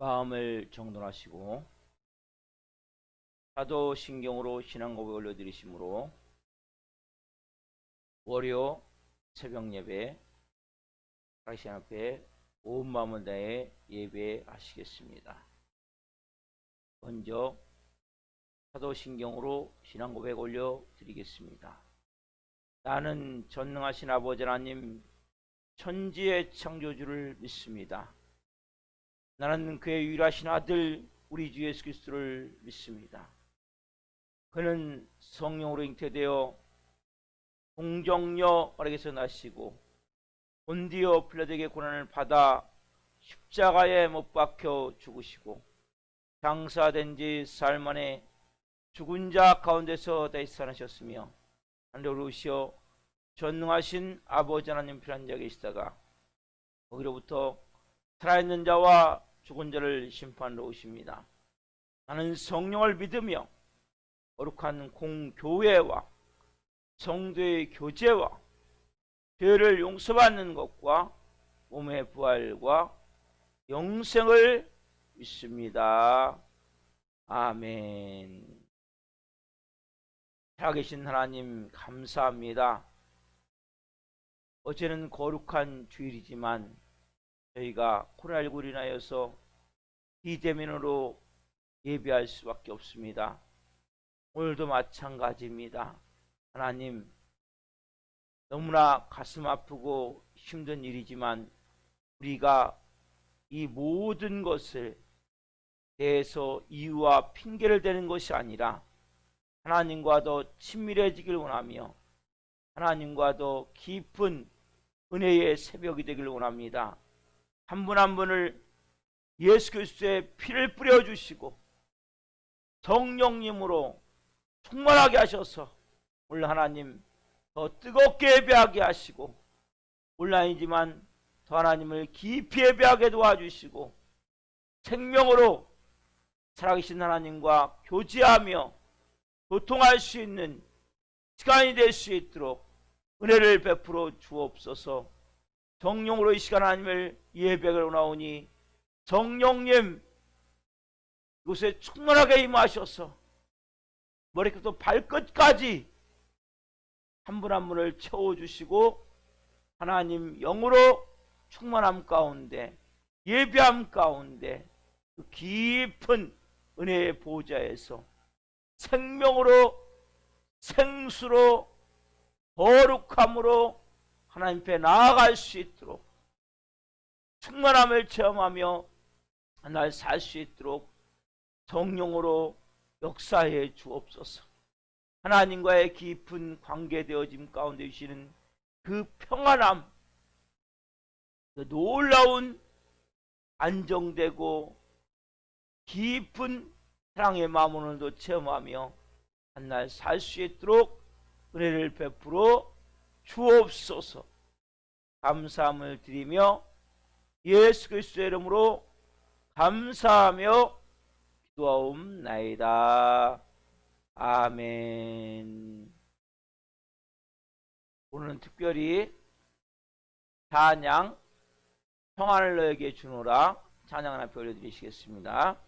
마음을 정돈하시고 사도신경으로 신앙고백 올려드리심으로 월요 새벽 예배 하나님 앞에 온 마음을 다해 예배하시겠습니다. 먼저 사도신경으로 신앙고백 올려드리겠습니다. 나는 전능하신 아버지 하나님 천지의 창조주를 믿습니다. 나는 그의 유일하신 아들 우리 주 예수 그리스도를 믿습니다. 그는 성령으로 잉태되어 동정녀 마리아에게서 나시고 본디오 빌라도에게 고난을 받아 십자가에 못 박혀 죽으시고 장사된 지 사흘 만에 죽은 자 가운데서 다시 살아나셨으며 하늘로 오시어 전능하신 아버지 하나님 편한 자에 계시다가 거기로부터 살아있는 자와 죽은 자를 심판하러 오십니다. 나는 성령을 믿으며 거룩한 공교회와 성도의 교제와 죄를 용서받는 것과 몸의 부활과 영생을 믿습니다. 아멘. 살아계신 하나님 감사합니다. 어제는 거룩한 주일이지만 저희가 코로나19로 인하여서 비대면으로 예배할 수밖에 없습니다. 오늘도 마찬가지입니다. 하나님, 너무나 가슴 아프고 힘든 일이지만 우리가 이 모든 것을 대해서 이유와 핑계를 대는 것이 아니라 하나님과 더 친밀해지길 원하며 하나님과 더 깊은 은혜의 새벽이 되길 원합니다. 한 분 한 분을 예수 그리스도의 피를 뿌려주시고 성령님으로 충만하게 하셔서 오늘 하나님 더 뜨겁게 예배하게 하시고 온라인이지만 더 하나님을 깊이 예배하게 도와주시고 생명으로 살아계신 하나님과 교제하며 소통할 수 있는 시간이 될 수 있도록 은혜를 베풀어 주옵소서. 성령으로 이 시간 하나님을 예배하러 나오니 성령님 이곳에 충만하게 임하셔서 머리부터 발끝까지 한 분 한 분을 채워주시고 하나님 영으로 충만함 가운데 예배함 가운데 그 깊은 은혜의 보좌에서 생명으로 생수로 거룩함으로 하나님 앞에 나아갈 수 있도록 충만함을 체험하며 날 살 수 있도록 성령으로 역사해 주옵소서. 하나님과의 깊은 관계되어짐 가운데 주시는 그 평안함, 그 놀라운 안정되고 깊은 사랑의 마음 오늘도 체험하며 한날 살 수 있도록 은혜를 베풀어 주옵소서. 감사함을 드리며 예수 그리스도의 이름으로 감사하며 기도하옵나이다. 아멘. 오늘은 특별히 찬양 평안을 너에게 주노라 찬양 하나 올려드리시겠습니다.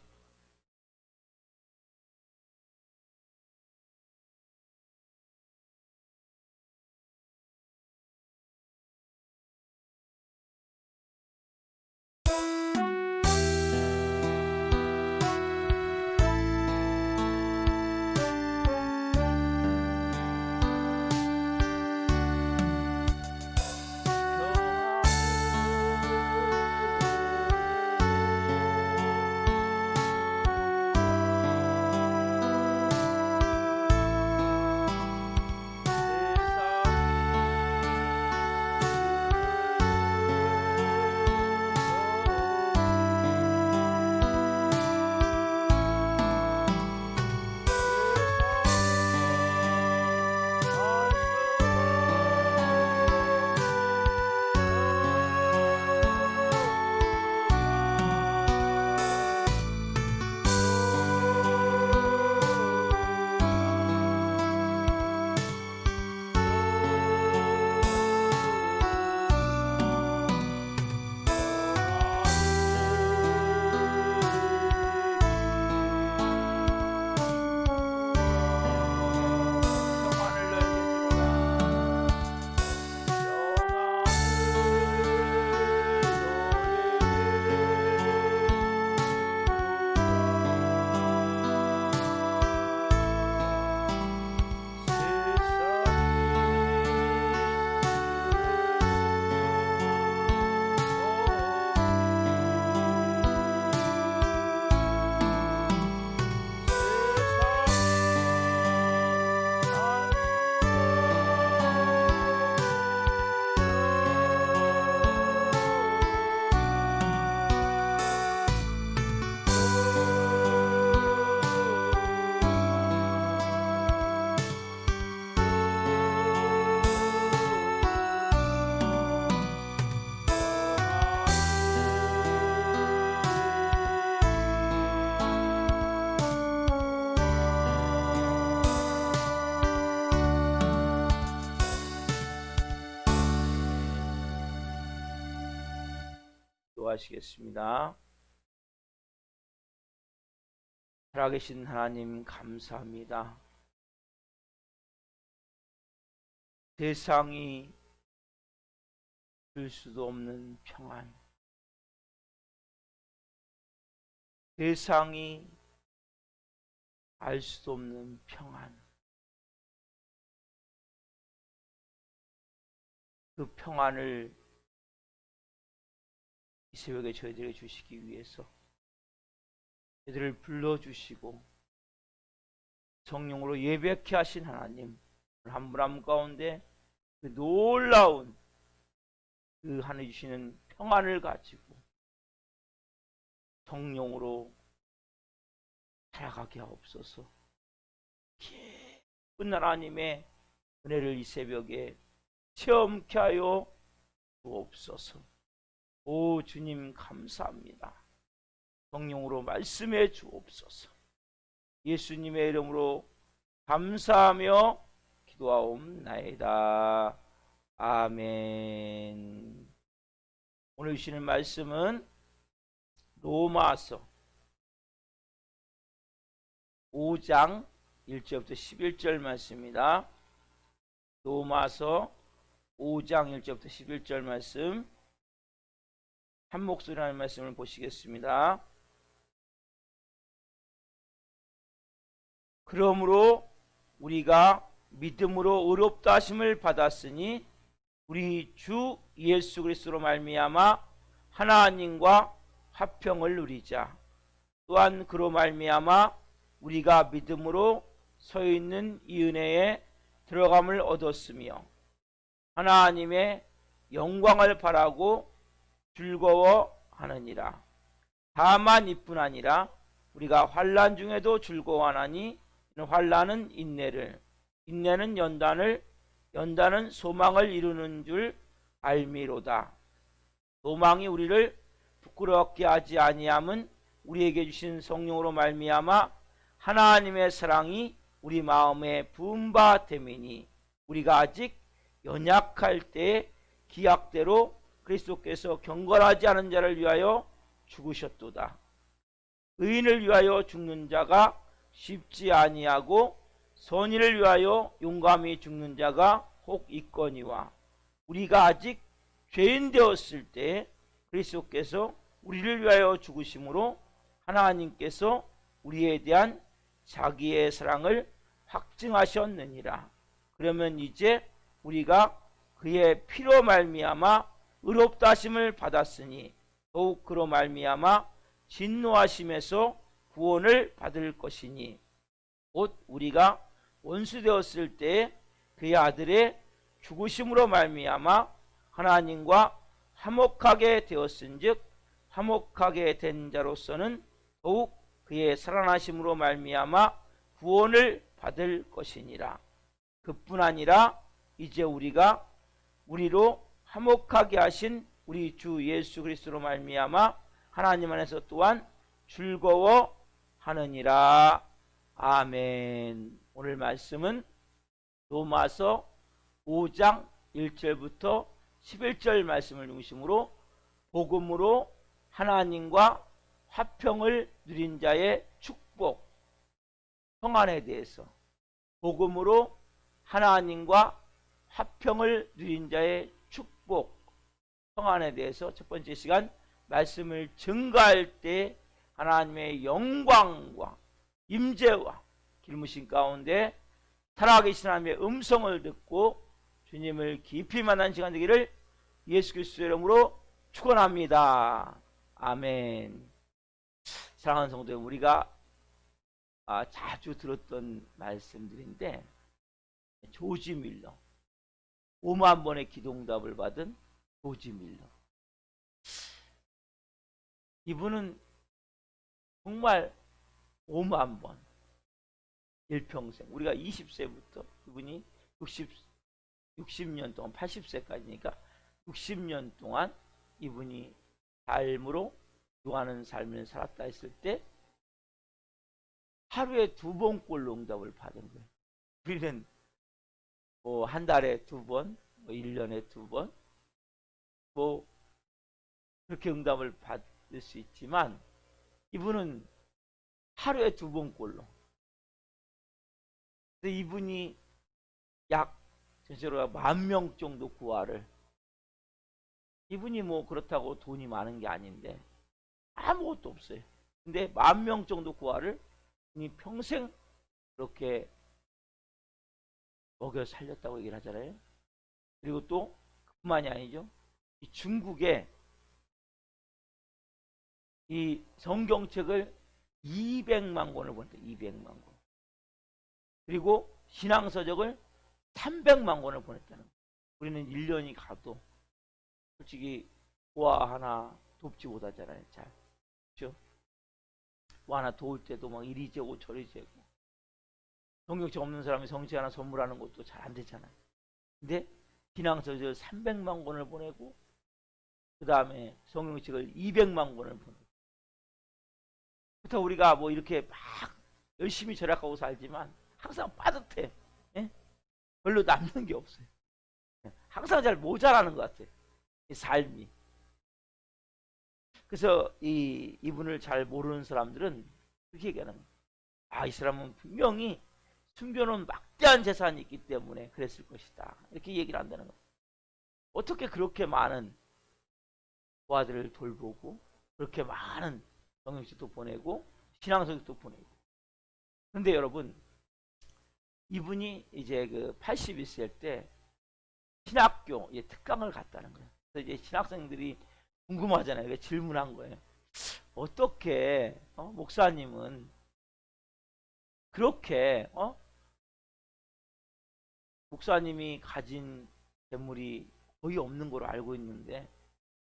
기도하시겠습니다. 살아계신 하나님 감사합니다. 세상이 줄 수도 없는 평안, 세상이 알 수도 없는 평안, 그 평안을 이 새벽에 저희들에게 주시기 위해서 저희들을 불러주시고 성령으로 예배케 하신 하나님, 한 분 한 분 가운데 그 놀라운 그 하늘 주시는 평안을 가지고 성령으로 살아가게 하옵소서. 깊은 하나님의 은혜를 이 새벽에 체험케 하여 주옵소서. 오 주님 감사합니다. 성령으로 말씀해 주옵소서. 예수님의 이름으로 감사하며 기도하옵나이다. 아멘. 오늘 주시는 말씀은 로마서 5장 1절부터 11절 말씀입니다. 로마서 5장 1절부터 11절 말씀, 한 목소리로 하는 말씀을 보시겠습니다. 그러므로 우리가 믿음으로 의롭다 하심을 받았으니 우리 주 예수 그리스도로 말미암아 하나님과 화평을 누리자. 또한 그로 말미암아 우리가 믿음으로 서 있는 이 은혜에 들어감을 얻었으며 하나님의 영광을 바라고 즐거워하느니라. 다만 이뿐 아니라 우리가 환난 중에도 즐거워하나니 환난은 인내를, 인내는 연단을, 연단은 소망을 이루는 줄 알미로다. 소망이 우리를 부끄럽게 하지 아니함은 우리에게 주신 성령으로 말미암아 하나님의 사랑이 우리 마음에 부은 바 됨이니 우리가 아직 연약할 때 기약대로 그리스도께서 경건하지 않은 자를 위하여 죽으셨도다. 의인을 위하여 죽는 자가 쉽지 아니하고 선인을 위하여 용감히 죽는 자가 혹 있거니와 우리가 아직 죄인 되었을 때 그리스도께서 우리를 위하여 죽으심으로 하나님께서 우리에 대한 자기의 사랑을 확증하셨느니라. 그러면 이제 우리가 그의 피로 말미암아 의롭다 하심을 받았으니 더욱 그로 말미암아 진노하심에서 구원을 받을 것이니 곧 우리가 원수 되었을 때 그의 아들의 죽으심으로 말미암아 하나님과 화목하게 되었은즉 화목하게 된 자로서는 더욱 그의 살아나심으로 말미암아 구원을 받을 것이니라. 그뿐 아니라 이제 우리가 우리로 화목하게 하신 우리 주 예수 그리스도로 말미암아 하나님 안에서 또한 즐거워하느니라. 아멘. 오늘 말씀은 로마서 5장 1절부터 11절 말씀을 중심으로 복음으로 하나님과 화평을 누린 자의 축복, 평안에 대해서, 복음으로 하나님과 화평을 누린 자의 축복, 평안에 대해서 첫 번째 시간 말씀을 증거할 때 하나님의 영광과 임재와 길무신 가운데 살아계신 하나님의 음성을 듣고 주님을 깊이 만난 시간 되기를 예수 그리스도의 이름으로 축원합니다. 아멘. 사랑하는 성도 여러분, 우리가 자주 들었던 말씀들인데 조지 밀러, 5만 번의 기도응답을 받은 조지 밀러, 이분은 정말 5만 번 일평생, 우리가 20세부터 이분이 60년 동안 80세까지니까 60년 동안 이분이 삶으로 요하는 삶을 살았다 했을 때 하루에 2번꼴로 응답을 받은 거예요. 우리는 뭐 한 달에 2번, 뭐 1년에 2번, 뭐 그렇게 응답을 받을 수 있지만 이분은 하루에 2번꼴로. 근데 이분이 약 전체로 10,000명 정도 구화를, 이분이 뭐 그렇다고 돈이 많은 게 아닌데 아무것도 없어요. 근데 10,000명 정도 구화를 이분이 평생 그렇게 먹여 살렸다고 얘기를 하잖아요. 그리고 또 그뿐만이 아니죠. 이 중국에 이 성경책을 200만 권을 보냈다. 200만 권. 그리고 신앙서적을 300만 권을 보냈다는 거예요. 우리는 1년이 가도 솔직히 와 하나 돕지 못하잖아요. 잘. 그렇죠? 뭐 하나 도울 때도 막 이리 재고 저리 재고. 성경책 없는 사람이 성책 하나 선물하는 것도 잘 안 되잖아요. 근데 신앙서적 300만 권을 보내고 그 다음에 성경책을 200만 권을 보내고. 그렇다고 우리가 뭐 이렇게 막 열심히 절약하고 살지만 항상 빠듯해. 예? 별로 남는 게 없어요. 항상 잘 모자라는 것 같아요. 이 삶이. 그래서 이분을 잘 모르는 사람들은 그렇게 얘기하는 거예요. 아, 이 사람은 분명히 숨겨놓은 막대한 재산이 있기 때문에 그랬을 것이다. 이렇게 얘기를 한다는 거예요. 어떻게 그렇게 많은 부하들을 돌보고 그렇게 많은 성경책도 보내고 신앙서적도 보내고. 근데 여러분, 이분이 이제 그 80일 때 신학교 특강을 갔다는 거예요. 그래서 이제 신학생들이 궁금하잖아요. 질문한 거예요. 어떻게 목사님은 그렇게 목사님이 가진 재물이 거의 없는 걸로 알고 있는데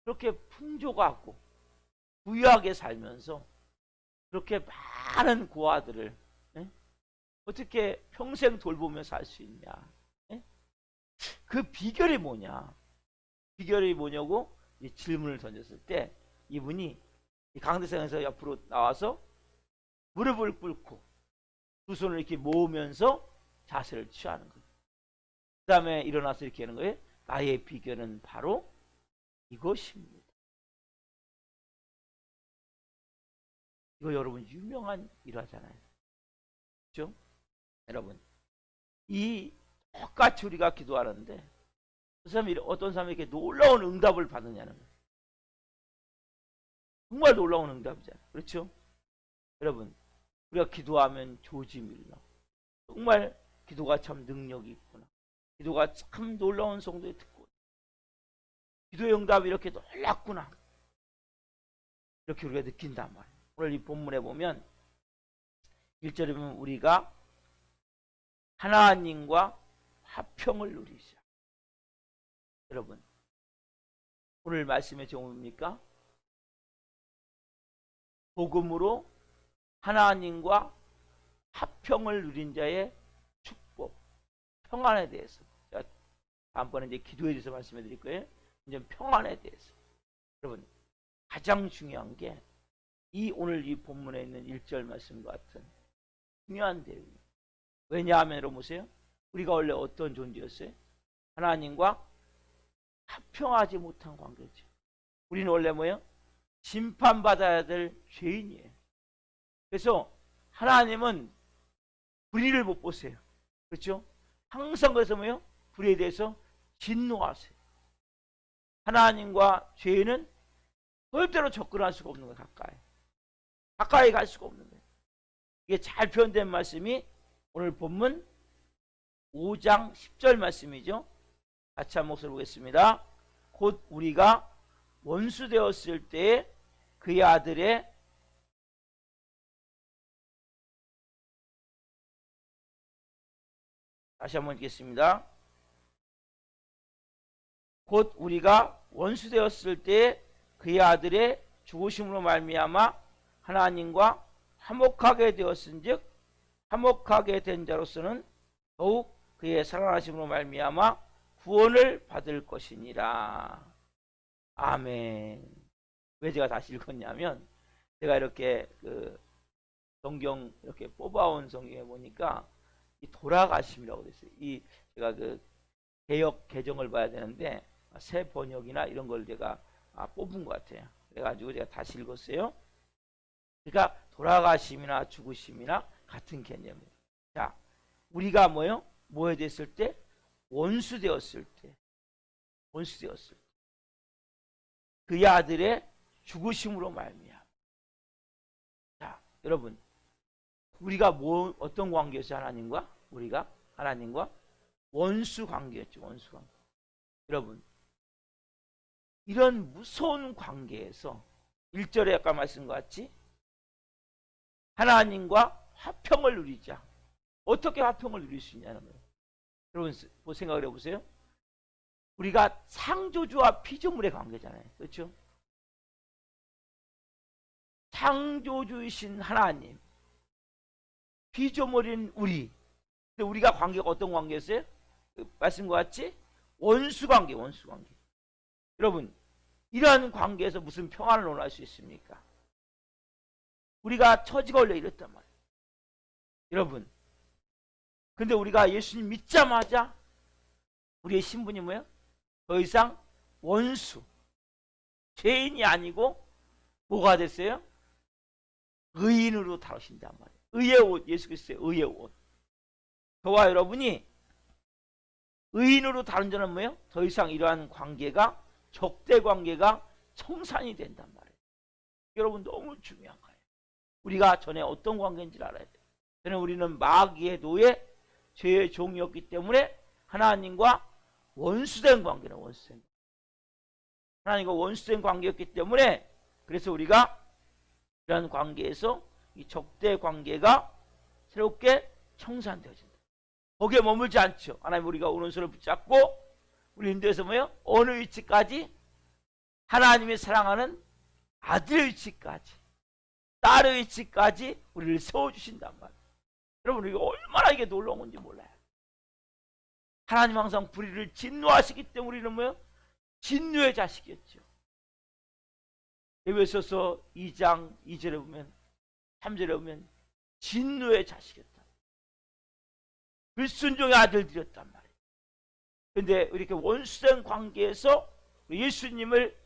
그렇게 풍족하고 부유하게 살면서 그렇게 많은 고아들을 어떻게 평생 돌보며 살 수 있냐? 그 비결이 뭐냐? 비결이 뭐냐고 질문을 던졌을 때 이분이 강대상에서 옆으로 나와서 무릎을 꿇고 두 손을 이렇게 모으면서 자세를 취하는 거예요. 그 다음에 일어나서 이렇게 하는 거예요. 나의 비결은 바로 이것입니다. 이거 여러분 유명한 일화잖아요. 그렇죠? 여러분, 이 똑같이 우리가 기도하는데 그 사람이 어떤 사람이 이렇게 놀라운 응답을 받느냐는 거예요. 정말 놀라운 응답이잖아요. 그렇죠? 여러분, 우리가 기도하면 조지 밀러. 정말 기도가 참 능력이 있구나. 기도가 참 놀라운 성도에 듣고 기도의 응답이 이렇게 놀랍구나. 이렇게 우리가 느낀단 말이에요. 오늘 이 본문에 보면 1절에 보면 우리가 하나님과 화평을 누리자. 여러분, 오늘 말씀의 제목입니까? 복음으로 하나님과 화평을 누린 자의 축복, 평안에 대해서 제가 다음번에 이제 기도에 대해서 말씀해 드릴 거예요. 이제 평안에 대해서. 여러분, 가장 중요한 게 오늘 이 본문에 있는 1절 말씀과 같은 중요한 내용이에요. 왜냐하면 여러분 보세요. 우리가 원래 어떤 존재였어요? 하나님과 화평하지 못한 관계죠. 우리는 원래 뭐예요? 심판받아야 될 죄인이에요. 그래서 하나님은 불의를 못 보세요. 그렇죠? 항상 그래서 뭐예요? 불의에 대해서 진노하세요. 하나님과 죄인은 절대로 접근할 수가 없는 거예요. 가까이 갈 수가 없는 거예요. 이게 잘 표현된 말씀이 오늘 본문 5장 10절 말씀이죠. 같이 한 목소리 보겠습니다. 곧 우리가 원수 되었을 때에 그의 아들의 다시 한번 읽겠습니다. 곧 우리가 원수 되었을 때에 그의 아들의 죽으심으로 말미암아 하나님과 화목하게 되었은즉 화목하게 된 자로서는 더욱 그의 살아나심으로 말미암아 구원을 받을 것이니라. 아멘. 왜 제가 다시 읽었냐면 제가 이렇게 그 성경 이렇게 뽑아온 성경에 보니까 이 돌아가심이라고 됐어요. 제가 그 개역 개정을 봐야 되는데 새 번역이나 이런 걸 제가 뽑은 것 같아요. 그래가지고 제가 다시 읽었어요. 그러니까 돌아가심이나 죽으심이나 같은 개념이에요. 자, 우리가 뭐요? 뭐에 됐을 때? 원수 되었을 때. 원수 되었을 때. 그의 아들의 죽으심으로 말미암아. 자, 여러분, 우리가 어떤 관계였어요? 하나님과? 우리가 하나님과 원수 관계였죠. 원수 관계. 여러분, 이런 무서운 관계에서 1절에 아까 말씀과 같이 하나님과 화평을 누리자. 어떻게 화평을 누릴 수 있냐는 거예요. 여러분 생각을 해보세요. 우리가 창조주와 피조물의 관계잖아요. 그렇죠? 창조주이신 하나님, 피조물인 우리. 근데 우리가 관계가 어떤 관계였어요? 말씀과 같이 원수 관계, 원수 관계. 여러분, 이러한 관계에서 무슨 평안을 논할 수 있습니까? 우리가 처지가 원래 이랬단 말이에요. 여러분, 근데 우리가 예수님 믿자마자 우리의 신분이 뭐예요? 더 이상 원수, 죄인이 아니고 뭐가 됐어요? 의인으로 다루신단 말이에요. 의의 옷, 예수 그리스도의 의의 옷. 저와 여러분이 의인으로 다룬 자는 뭐예요? 더 이상 이러한 관계가 적대 관계가 청산이 된단 말이에요. 여러분 너무 중요한 거예요. 우리가 전에 어떤 관계인지를 알아야 돼요. 저는 우리는 마귀의 노예, 죄의 종이었기 때문에 하나님과 원수된 관계는 원수된 관계. 하나님과 원수된 관계였기 때문에 그래서 우리가 이런 관계에서 이 적대 관계가 새롭게 청산되어진다. 거기에 머물지 않죠. 하나님 우리가 오른손을 붙잡고 우리 인도에서 뭐예요? 어느 위치까지? 하나님이 사랑하는 아들의 위치까지, 딸의 위치까지 우리를 세워주신단 말이에요. 여러분 이게 얼마나 이게 놀라운 건지 몰라요. 하나님 항상 불의를 진노하시기 때문에 우리는 뭐예요? 진노의 자식이었죠. 에베소서 2장 2절에 보면 3절에 보면 진노의 자식이었다. 불순종의 아들들이었단 말이에요. 그런데 이렇게 원수된 관계에서 예수님을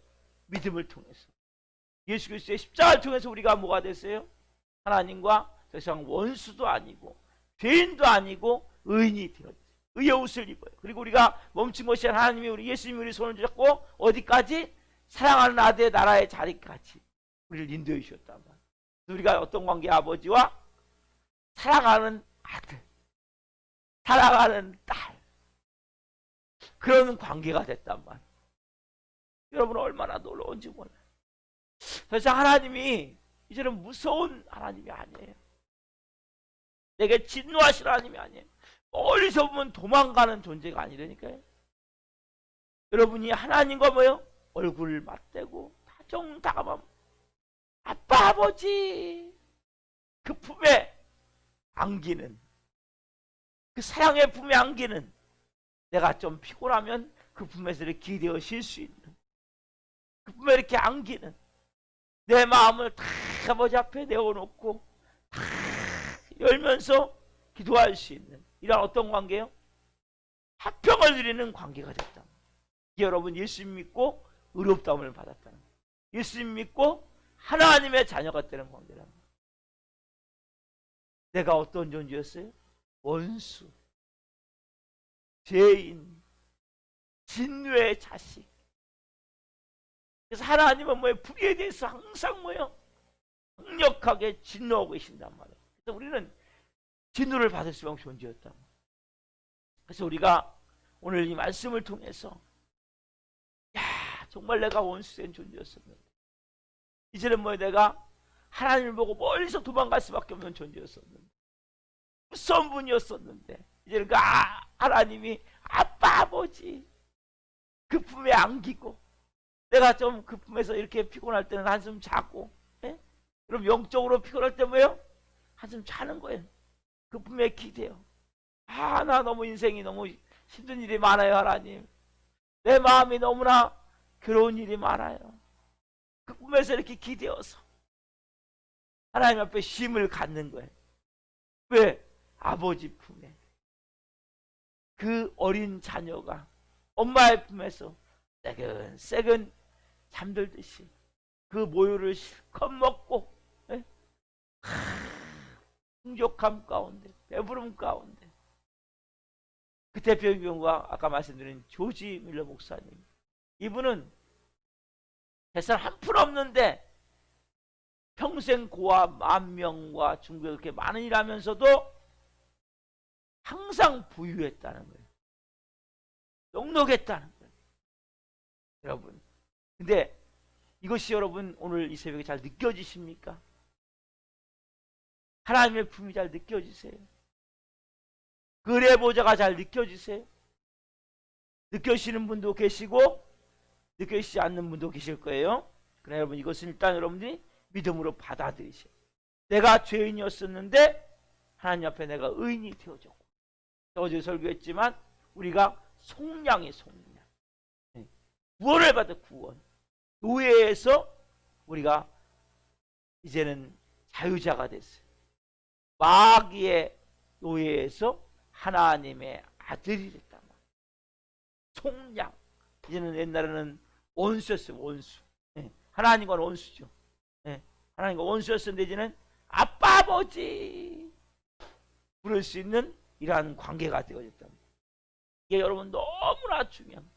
믿음을 통해서 예수 그리스도의 십자가를 통해서 우리가 뭐가 됐어요? 하나님과 더 이상 원수도 아니고 죄인도 아니고 의인이 되었어요. 의의 옷을 입어요. 그리고 우리가 멈춘 것이 하나님이 우리 예수님이 우리 손을 잡고 어디까지? 사랑하는 아들의 나라의 자리까지 우리를 인도해 주셨단 말이에요. 우리가 어떤 관계? 아버지와 사랑하는 아들, 사랑하는 딸, 그런 관계가 됐단 말이에요. 여러분 얼마나 놀라운지 몰라요. 그래서 하나님이 이제는 무서운 하나님이 아니에요. 내게 진노하실 하나님이 아니에요. 멀리서 보면 도망가는 존재가 아니라니까요. 여러분이 하나님과 뭐요? 얼굴을 맞대고 다정다감함, 아빠 아버지 그 품에 안기는, 그 사랑의 품에 안기는, 내가 좀 피곤하면 그 품에서 이렇게 기대어 쉴 수 있는, 그 품에 이렇게 안기는, 내 마음을 다 아버지 앞에 내어놓고 다 열면서 기도할 수 있는 이런 어떤 관계요? 화평을 누리는 관계가 됐다. 여러분 예수님 믿고 의롭다움을 받았다는 거예요. 예수님 믿고 하나님의 자녀가 되는 관계라는 거예요. 내가 어떤 존재였어요? 원수, 죄인, 진노의 자식. 그래서 하나님은 뭐예요? 불의에 대해서 항상 뭐예요? 강력하게 진노하고 계신단 말이에요. 그래서 우리는 진노를 받을 수밖에 존재였다. 그래서 우리가 오늘 이 말씀을 통해서 야 정말 내가 원수된 존재였었는데 이제는 뭐예요? 내가 하나님을 보고 멀리서 도망갈 수밖에 없는 존재였었는데 무서운 분이었었는데 이제는 그 하나님이 아빠 아버지 그 품에 안기고 내가 좀 그 품에서 이렇게 피곤할 때는 한숨 자고, 예? 그럼 영적으로 피곤할 때 뭐예요? 한숨 자는 거예요. 그 품에 기대요. 나 너무 인생이 너무 힘든 일이 많아요 하나님. 내 마음이 너무나 괴로운 일이 많아요. 그 꿈에서 이렇게 기대어서 하나님 앞에 쉼을 갖는 거예요. 왜? 아버지 품에 그 어린 자녀가 엄마의 품에서 새근새근 잠들듯이 그 모유를 실컷 먹고, 예? 풍족함 가운데, 배부름 가운데, 그 대표적인 경우가 아까 말씀드린 조지 밀러 목사님. 이분은 재산 한 푼 없는데 평생 고아 10,000명과 중국에 그렇게 많은 일 하면서도 항상 부유했다는 거예요. 넉넉했다는 거예요. 여러분, 근데 이것이 여러분 오늘 이 새벽에 잘 느껴지십니까? 하나님의 품이 잘 느껴지세요? 글의 보좌가 잘 느껴지세요? 느껴지시는 분도 계시고 느껴지지 않는 분도 계실 거예요. 그러나 여러분, 이것은 일단 여러분들이 믿음으로 받아들이세요. 내가 죄인이었었는데 하나님 앞에 내가 의인이 되어졌고, 어제 설교했지만 우리가 속량이 속량, 구원을 받아 구원, 노예에서 우리가 이제는 자유자가 됐어요. 마귀의 노예에서 하나님의 아들이 됐단 말이에요. 속량. 이제는 옛날에는 원수였어요. 원수. 하나님과 원수죠. 하나님과 원수였었는데 이제는 아빠 아버지 부를 수 있는 이러한 관계가 되어졌단 말이에요. 이게 여러분 너무나 중요한,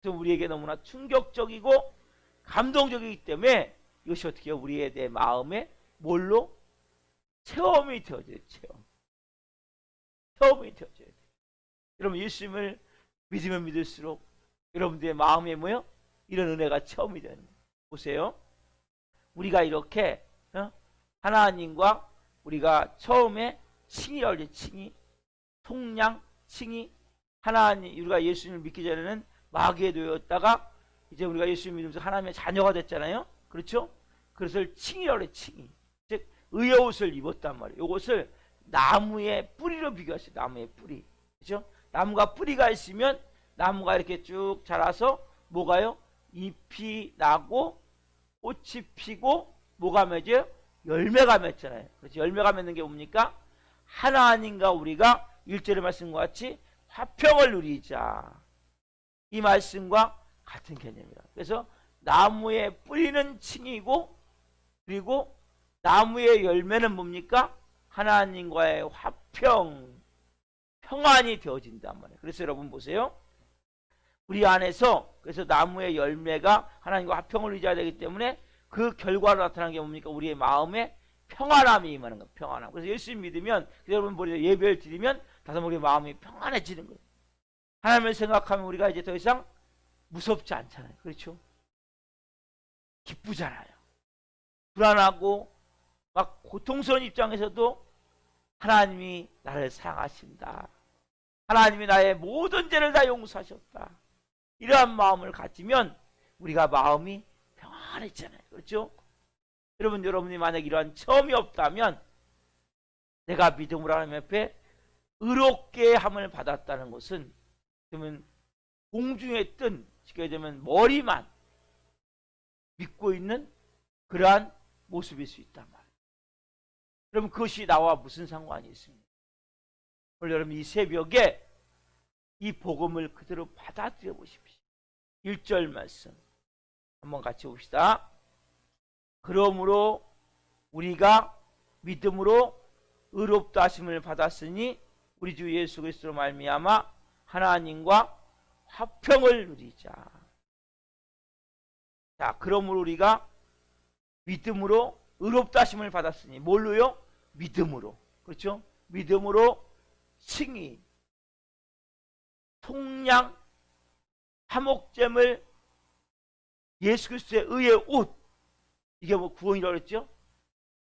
그래서 우리에게 너무나 충격적이고 감동적이기 때문에 이것이 어떻게 해요? 우리의 내 마음에 뭘로? 체험이 되어져요. 체험이 되어져요. 여러분, 예수님을 믿으면 믿을수록 여러분들의 마음에 뭐요? 이런 은혜가 체험이 되는 거예요. 보세요. 우리가 이렇게 하나님과 우리가 처음에 칭의라고 하죠. 칭의, 속량, 칭의. 하나님, 우리가 예수님을 믿기 전에는 마귀의 노예였다가 이제 우리가 예수님을 믿으면서 하나님의 자녀가 됐잖아요. 그렇죠? 그것을 칭의라고 해요. 칭의. 즉 의의 옷을 입었단 말이에요. 이것을 나무의 뿌리로 비교하세요. 나무의 뿌리. 그렇죠? 나무가 뿌리가 있으면 나무가 이렇게 쭉 자라서 뭐가요? 잎이 나고 꽃이 피고 뭐가 맺어요? 열매가 맺잖아요. 그렇죠? 열매가 맺는 게 뭡니까? 하나님과 우리가 1절의 말씀과 같이 화평을 누리자. 이 말씀과 같은 개념이라. 그래서 나무의 뿌리는 칭이고, 그리고 나무의 열매는 뭡니까? 하나님과의 화평, 평안이 되어진단 말이에요. 그래서 여러분 보세요. 우리 안에서, 그래서 나무의 열매가 하나님과 화평을 유지해야 되기 때문에 그 결과로 나타나는 게 뭡니까? 우리의 마음에 평안함이 임하는 거예요. 평안함. 그래서 예수님 믿으면, 여러분 머리에 예배를 드리면 다시 우리 마음이 평안해지는 거예요. 하나님을 생각하면 우리가 이제 더 이상 무섭지 않잖아요. 그렇죠? 기쁘잖아요. 불안하고 막 고통스러운 입장에서도 하나님이 나를 사랑하신다. 하나님이 나의 모든 죄를 다 용서하셨다. 이러한 마음을 가지면 우리가 마음이 평안해지잖아요. 그렇죠? 여러분이 만약 이러한 처음이 없다면 내가 믿음으로 하나님 앞에 의롭게 함을 받았다는 것은 그러면 공중에 뜬, 쉽게 얘기하면 머리만 믿고 있는 그러한 모습일 수 있단 말이에요. 그럼 그것이 나와 무슨 상관이 있습니까? 오늘 여러분 이 새벽에 이 복음을 그대로 받아들여 보십시오. 1절 말씀 한번 같이 봅시다. 그러므로 우리가 믿음으로 의롭다 하심을 받았으니 우리 주 예수 그리스도로 말미암아 하나님과 화평을 누리자. 자, 그러므로 우리가 믿음으로 의롭다 하심을 받았으니 뭘로요? 믿음으로. 그렇죠? 믿음으로 칭의, 속량, 화목제물, 예수 그리스도의 의의 옷, 이게 뭐 구원이라고 그랬죠?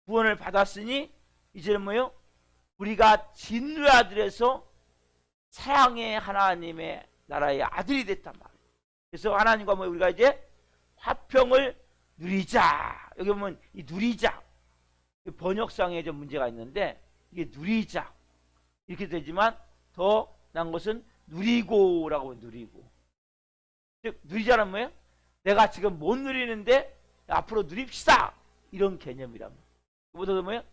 구원을 받았으니 이제는 뭐예요? 우리가 진노의 아들에서 사랑의 하나님의 나라의 아들이 됐단 말이에요. 그래서 하나님과 뭐 우리가 이제 화평을 누리자. 여기 보면 이 누리자, 번역상에 좀 문제가 있는데 이게 누리자 이렇게 되지만 더 나은 것은 누리고라고. 누리고. 즉 누리자는 뭐예요? 내가 지금 못 누리는데 앞으로 누립시다, 이런 개념이랍니다. 그보다 뭐예요?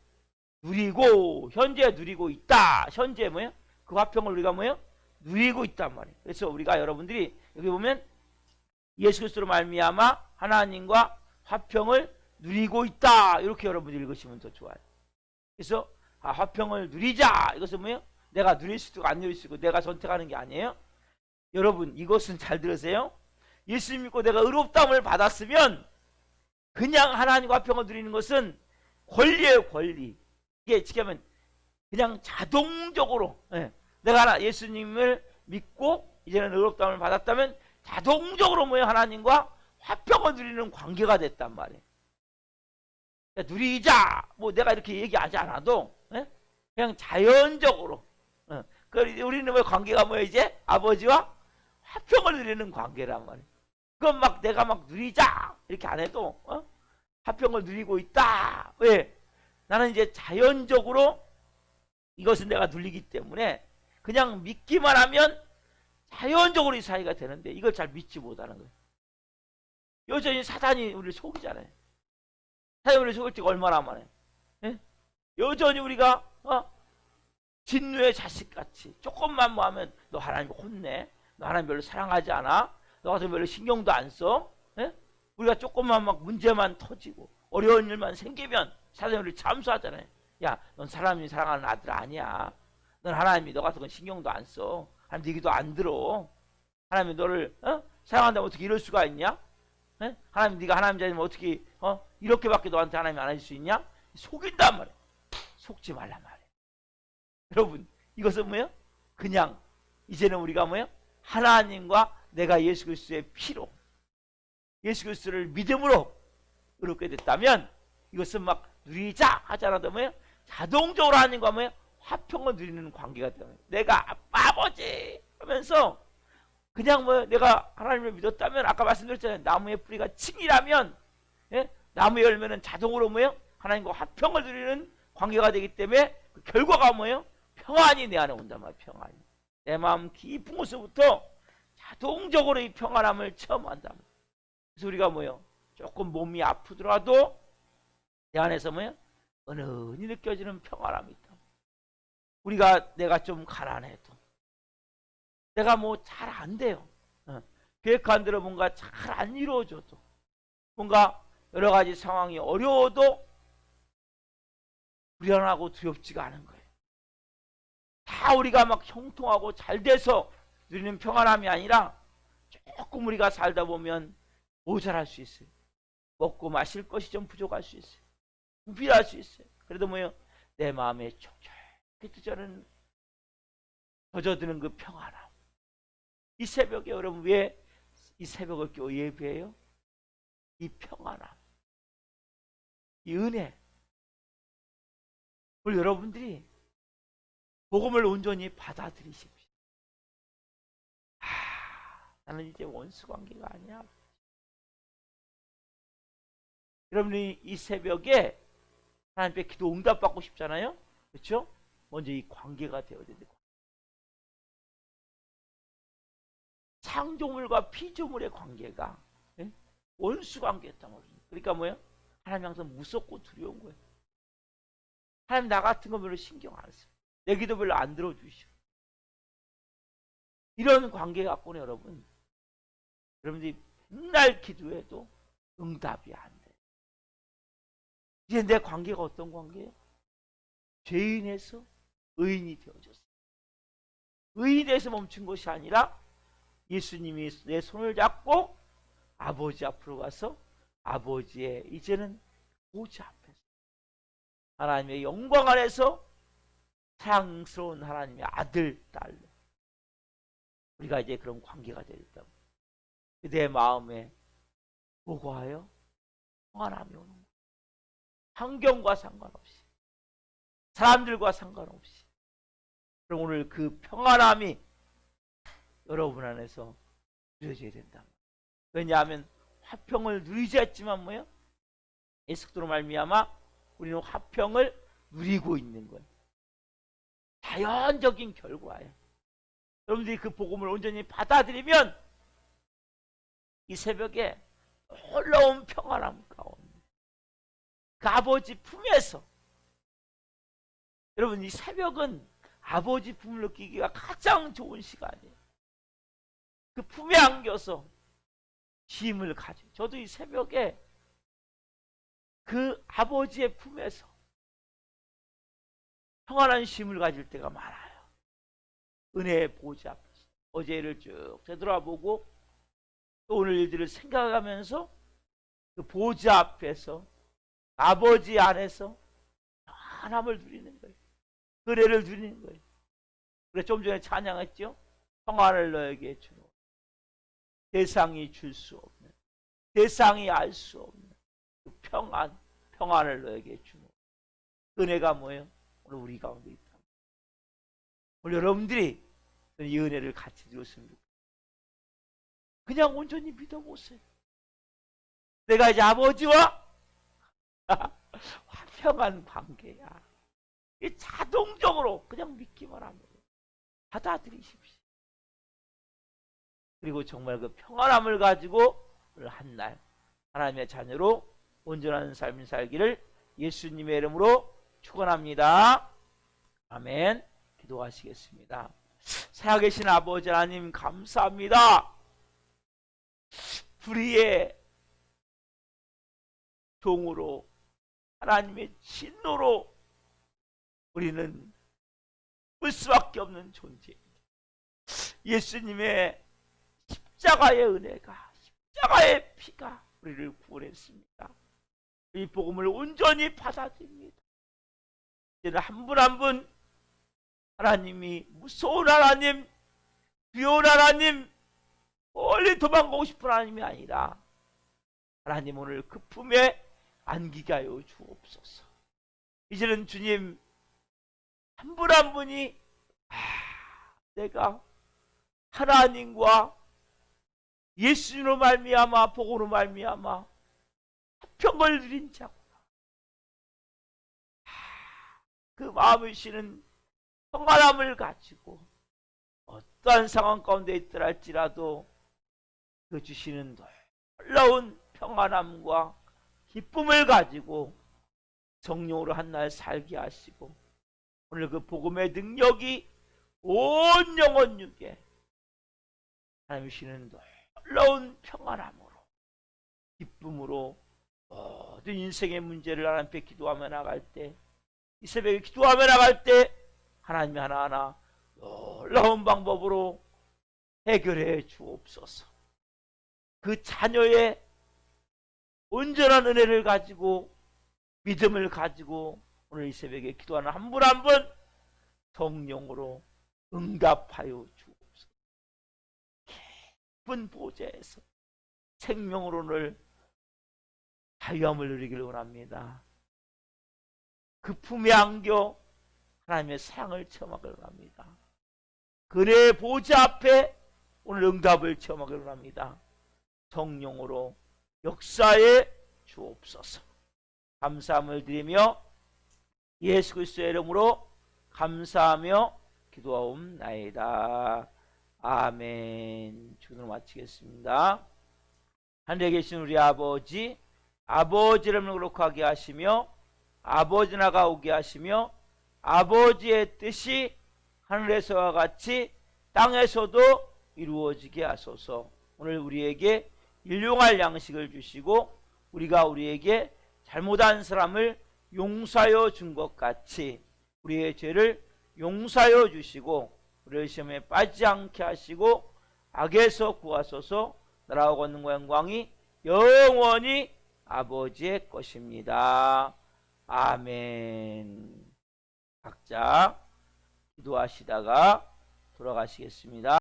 누리고, 현재 누리고 있다. 현재 뭐예요? 그 화평을 우리가 뭐예요? 누리고 있단 말이에요. 그래서 우리가 여러분들이 여기 보면 예수 그리스도로 말미암아 하나님과 화평을 누리고 있다. 이렇게 여러분이 읽으시면 더 좋아요. 그래서 화평을 누리자. 이것은 뭐예요? 내가 누릴 수도 있고 안 누릴 수 있고 내가 선택하는 게 아니에요. 여러분 이것은 잘 들으세요. 예수 믿고 내가 의롭다함을 받았으면 그냥 하나님과 화평을 누리는 것은 권리예요. 권리. 이게 지금 그냥 자동적으로 내가 예수님을 믿고 이제는 의롭다함을 받았다면 자동적으로 뭐예요? 하나님과 화평을 누리는 관계가 됐단 말이에요. 누리자 뭐 내가 이렇게 얘기하지 않아도 그냥 자연적으로 우리는 뭐 관계가 뭐예요? 이제 아버지와 화평을 누리는 관계란 말이에요. 그건 막 내가 막 누리자 이렇게 안 해도 화평을 누리고 있다. 왜? 나는 이제 자연적으로 이것은 내가 누리기 때문에 그냥 믿기만 하면 자연적으로 이 사이가 되는데 이걸 잘 믿지 못하는 거예요. 여전히 사단이 우리를 속이잖아요. 사단이 우리를 속일 때가 얼마나 많아요. 여전히 우리가 진누의 자식같이 조금만 뭐 하면 너 하나님 혼내, 너 하나님 별로 사랑하지 않아, 너 같은 별로 신경도 안 써. 우리가 조금만 막 문제만 터지고 어려운 일만 생기면 사단이 우리를 잠수하잖아요. 야, 넌 사람이 사랑하는 아들 아니야. 넌 하나님이 너 같은 건 신경도 안 써. 하나님 얘기도 안 들어. 하나님이 너를 사랑한다면 어떻게 이럴 수가 있냐? 하나님 네가 하나님 자리면 어떻게 이렇게밖에 너한테 하나님이 안 해줄 수 있냐? 속인단 말이야. 속지 말란 말이야. 여러분 이것은 뭐예요? 그냥 이제는 우리가 뭐예요? 하나님과 내가 예수 그리스도의 피로 예수 그리스도를 믿음으로 의롭게 됐다면 이것은 막 누리자 하지 않아도 뭐예요? 자동적으로 하나님과 뭐예요? 화평을 누리는 관계가 되는 내가 아버지 하면서 그냥 뭐 내가 하나님을 믿었다면 아까 말씀드렸잖아요. 나무의 뿌리가 층이라면 나무 열매는 자동으로 뭐예요? 하나님과 화평을 누리는 관계가 되기 때문에 그 결과가 뭐예요? 평안이 내 안에 온단 말이에요. 평안이 내 마음 깊은 곳에서부터 자동적으로 이 평안함을 체험한단 말이에요. 그래서 우리가 뭐예요? 조금 몸이 아프더라도 내 안에서 뭐예요? 은은히 느껴지는 평안함이 있다. 우리가 내가 좀 가난해도 내가 뭐 잘 안 돼요. 계획한 대로 뭔가 잘 안 이루어져도 뭔가 여러 가지 상황이 어려워도 불안하고 두렵지가 않은 거예요. 다 우리가 막 형통하고 잘 돼서 누리는 평안함이 아니라 조금 우리가 살다 보면 모자랄 수 있어요. 먹고 마실 것이 좀 부족할 수 있어요. 부실할 수 있어요. 그래도 뭐예요? 내 마음에 촉촉히 젖어드는 그 평안함. 이 새벽에 여러분 왜 이 새벽을 껴 예배해요? 이 평안함, 이 은혜. 우리 여러분들이 복음을 온전히 받아들이십시오. 나는 이제 원수 관계가 아니야. 여러분이 이 새벽에 하나님께 기도 응답받고 싶잖아요. 그렇죠? 먼저 이 관계가 되어야 돼요. 창조물과 피조물의 관계가 원수 관계였단 말이에요. 그러니까 뭐예요? 하나님 항상 무섭고 두려운 거예요. 하나님 나 같은 거 별로 신경 안 써요. 내 기도 별로 안 들어주시고. 이런 관계 갖고는 여러분들이 맨날 기도해도 응답이 안 돼요. 이제 내 관계가 어떤 관계예요? 죄인에서 의인이 되어졌어요. 의인에서 멈춘 것이 아니라 예수님이 내 손을 잡고 아버지 앞으로 가서 아버지의 이제는 보좌 앞에서 하나님의 영광 안에서 사랑스러운 하나님의 아들, 딸로 우리가 이제 그런 관계가 되었다. 내 마음에 보고하여 평안함이 오는 거예요. 환경과 상관없이 사람들과 상관없이. 그럼 오늘 그 평안함이 여러분 안에서 누려져야 된다. 왜냐하면 화평을 누리지 않지만 뭐예요? 예수 그리스도로 말미암아 우리는 화평을 누리고 있는 거예요. 자연적인 결과예요. 여러분들이 그 복음을 온전히 받아들이면 이 새벽에 놀라운 평안함 가운데 그 아버지 품에서 여러분 이 새벽은 아버지 품을 느끼기가 가장 좋은 시간이에요. 그 품에 안겨서 쉼을 가지. 저도 이 새벽에 그 아버지의 품에서 평안한 쉼을 가질 때가 많아요. 은혜의 보좌 앞에서 어제 일을 쭉 되돌아보고 또 오늘 일들을 생각하면서 그 보좌 앞에서 아버지 안에서 평안함을 누리는 거예요. 은혜를 누리는 거예요. 그래서 좀 전에 찬양했죠. 평안을 너에게 주노. 세상이 줄 수 없는, 세상이 알 수 없는 그 평안을 너에게 주노. 은혜가 뭐예요? 오늘 우리 가운데 있다. 오늘 여러분들이 이 은혜를 같이 누렸으면 좋겠어요. 그냥 온전히 믿어보세요. 내가 이제 아버지와 화평한 관계야. 이 자동적으로 그냥 믿기만 하면 받아들이십시오. 그리고 정말 그 평안함을 가지고 오늘 한날 하나님의 자녀로 온전한 삶을 살기를 예수님의 이름으로 축원합니다. 아멘. 기도하시겠습니다. 살아계신 아버지 하나님 감사합니다. 불의의 종으로 하나님의 진노로 우리는 볼 수밖에 없는 존재입니다. 예수님의 십자가의 은혜가, 십자가의 피가 우리를 구원했습니다. 이 복음을 온전히 받아들입니다. 이제는 한 분 한 분 하나님이 무서운 하나님, 두려운 하나님, 멀리 도망가고 싶은 하나님이 아니라 하나님 오늘 그 품에 안기게 하여 주옵소서. 이제는 주님 한 분 한 분이 내가 하나님과 예수님으로 말미암아 복음으로 말미암아 화평을 누린 자구나. 그 마음을 쉬는 평안함을 가지고 어떠한 상황 가운데 있더라 할지라도 그 주시는 놀라운 평안함과 기쁨을 가지고 성령으로 한날 살게 하시고 오늘 그 복음의 능력이 온 영혼 육에 하나님 주시는 놀라운 평안함으로 기쁨으로 모든 인생의 문제를 하나님 앞에 기도하며 나갈 때 이 새벽에 기도하며 나갈 때 하나님이 하나하나 놀라운 방법으로 해결해 주옵소서. 그 자녀의 온전한 은혜를 가지고 믿음을 가지고 오늘 이 새벽에 기도하는 한 분 한 분 성령으로 응답하여 주옵소서. 깊은 보좌에서 생명으로 오늘 자유함을 누리기를 원합니다. 그 품에 안겨 하나님의 사랑을 체험하기를 원합니다. 그의 보좌 앞에 오늘 응답을 체험하기를 원합니다. 성령으로 역사해 주옵소서. 감사함을 드리며 예수 그리스도의 이름으로 감사하며 기도하옵나이다. 아멘. 주기도를 마치겠습니다. 하늘에 계신 우리 아버지, 아버지 이름을 거룩하게 하시며 아버지 나가 오게 하시며 아버지의 뜻이 하늘에서와 같이 땅에서도 이루어지게 하소서. 오늘 우리에게 일용할 양식을 주시고 우리가 우리에게 잘못한 사람을 용서하여 준 것 같이 우리의 죄를 용서하여 주시고 우리의 시험에 빠지지 않게 하시고 악에서 구하소서. 나라와 권능과 영광이 영원히 아버지의 것입니다. 아멘. 각자 기도하시다가 돌아가시겠습니다.